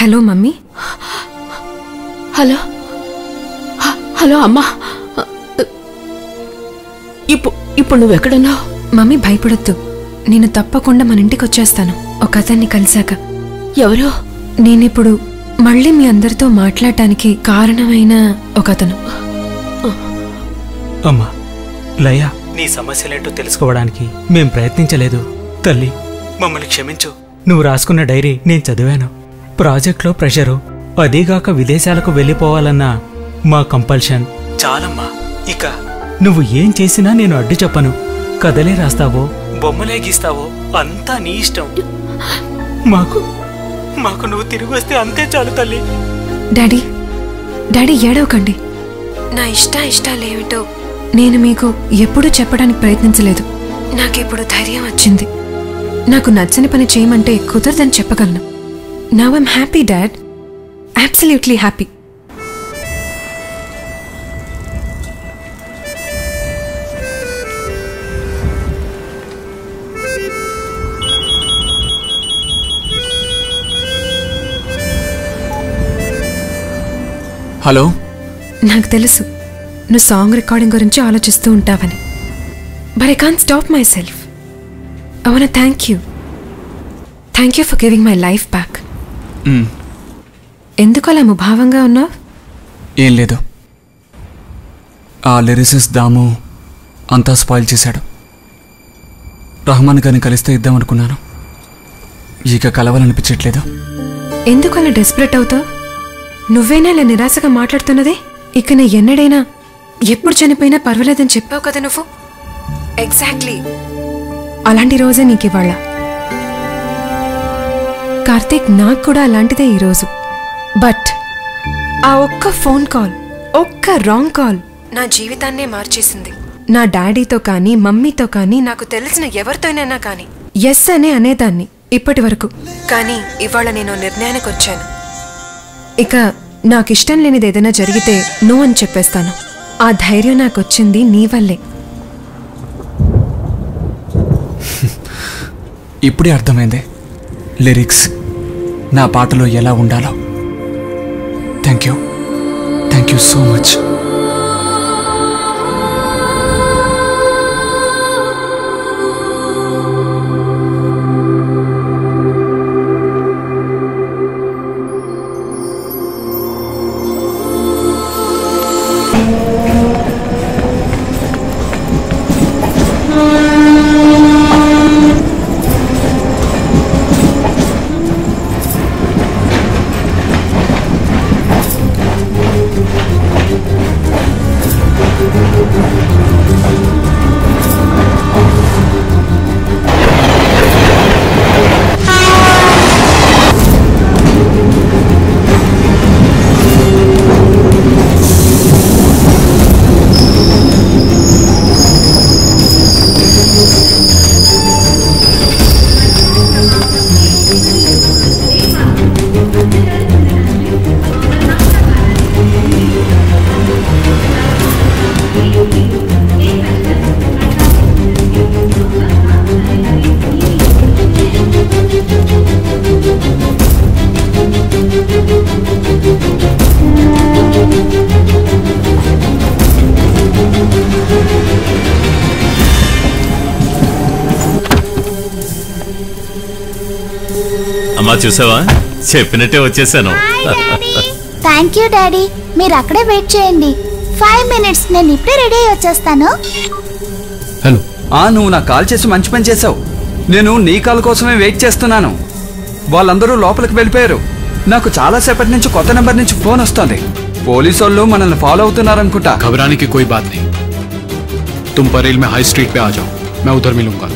Hello mummy. Hello hello అమ్మా. ఇప్పుడు నువ్వెక్కడున్నావు? Mummy భయపడొద్దు, నేను తప్పకుండా మన ఇంటికి వచ్చేస్తాను ఒక అతన్ని కలిశాక. ఎవరో? నేనిప్పుడు మళ్ళీ మీ అందరితో మాట్లాడటానికి కారణమైన ఒక అతను. అమ్మా లయ, నీ సమస్యలేంటో తెలుసుకోవడానికి మేం ప్రయత్నించలేదు తల్లి, మమ్మల్ని క్షమించు. నువ్వు రాసుకున్న డైరీ నేను చదివాను. ప్రాజెక్ట్లో ప్రెషరు, అదీగాక విదేశాలకు వెళ్ళిపోవాలన్న మా కంపల్షన్ చాలమ్మా. ఇక నువ్వు ఏం చేసినా నేను అడ్డు చెప్పను. కథలే రాస్తావో బొమ్మలే గీస్తావో అంతా నీ ఇష్టం. మాకు నువ్వు తిరిగి వస్తే అంతే చాలు తల్లి. డాడీ డాడీ ఏడవకండి. నా ఇష్టాలేమిటో నేను మీకు ఎప్పుడూ చెప్పడానికి ప్రయత్నించలేదు. నాకిప్పుడు ధైర్యం వచ్చింది. నాకు నచ్చని పని చేయమంటే కుదరదని చెప్పగలను. Now I'm happy dad, absolutely happy. Hello. నాకు తెలుసు నువ్వు సాంగ్ రికార్డింగ్ గురించి ఆలోచిస్తూ ఉంటావని. But I can't stop myself. I want thank you for giving my life back. ఎందుకు అలా ముభావంగా ఉన్నావు? ఏం లేదు, ఆ లిరిసిస్ట్ దాము అంతా స్పాయిల్ చేశాడు. రహమాన్ గారిని కలిస్తే ఇద్దామనుకున్నాను, ఇక కలవాలనిపించట్లేదు. ఎందుకు అలా డెస్పరేట్ అవుతావు? నువ్వేనా ఇలా నిరాశగా మాట్లాడుతున్నదే? ఇక నీ ఎన్నడైనా ఎప్పుడు చనిపోయినా పర్వాలేదని చెప్పావు కదా నువ్వు. ఎగ్జాక్ట్లీ అలాంటి రోజే నీకు ఇవాళ. కార్తీక్, నాకు కూడా అలాంటిదే ఈరోజు. బట్ ఆ ఒక్క ఫోన్ కాల్, ఒక్క రాంగ్ కాల్ నా జీవితాన్నే మార్చేసింది. నా డాడీతో కానీ మమ్మీతో కానీ నాకు తెలిసిన ఎవరితోనైనా కానీ ఎస్ అనేదాన్ని ఇప్పటి వరకు. కానీ ఇవాళ నేను నిర్ణయానికి వచ్చాను. ఇక నాకిష్టం లేనిది ఏదైనా జరిగితే నో అని చెప్పేస్తాను. ఆ ధైర్యం నాకొచ్చింది నీ వల్లే. ఇప్పుడే అర్థమైంది లిరిక్స్ నా పాటలో ఎలా ఉండాలో. Thank you so much. అమ్మా చూసావా, చెప్పినట్టే వచ్చేసాను. Thank you daddy. మీరు అక్కడే వెయిట్ చేయండి. 5 minutes, నేను ఇప్పుడే రెడీ అయ్యి వచ్చేస్తాను. హలో. నువ్వు నాకు కాల్ చేసి మంచి పని చేసావు. నేను నీ కాల్ కోసమే వెయిట్ చేస్తున్నాను. వాళ్ళందరూ లోపలికి వెళ్ళిపోయారు. నాకు చాలాసేపటి నుంచి కొత్త నెంబర్ నుంచి ఫోన్ వస్తుంది. పోలీసు వాళ్ళు మనల్ని ఫాలో అవుతున్నారనుకుంటా. घबराने की कोई बात नहीं. तुम परेल में हाई स्ट्रीट पे आ जाओ, मैं उधर मिलूंगा.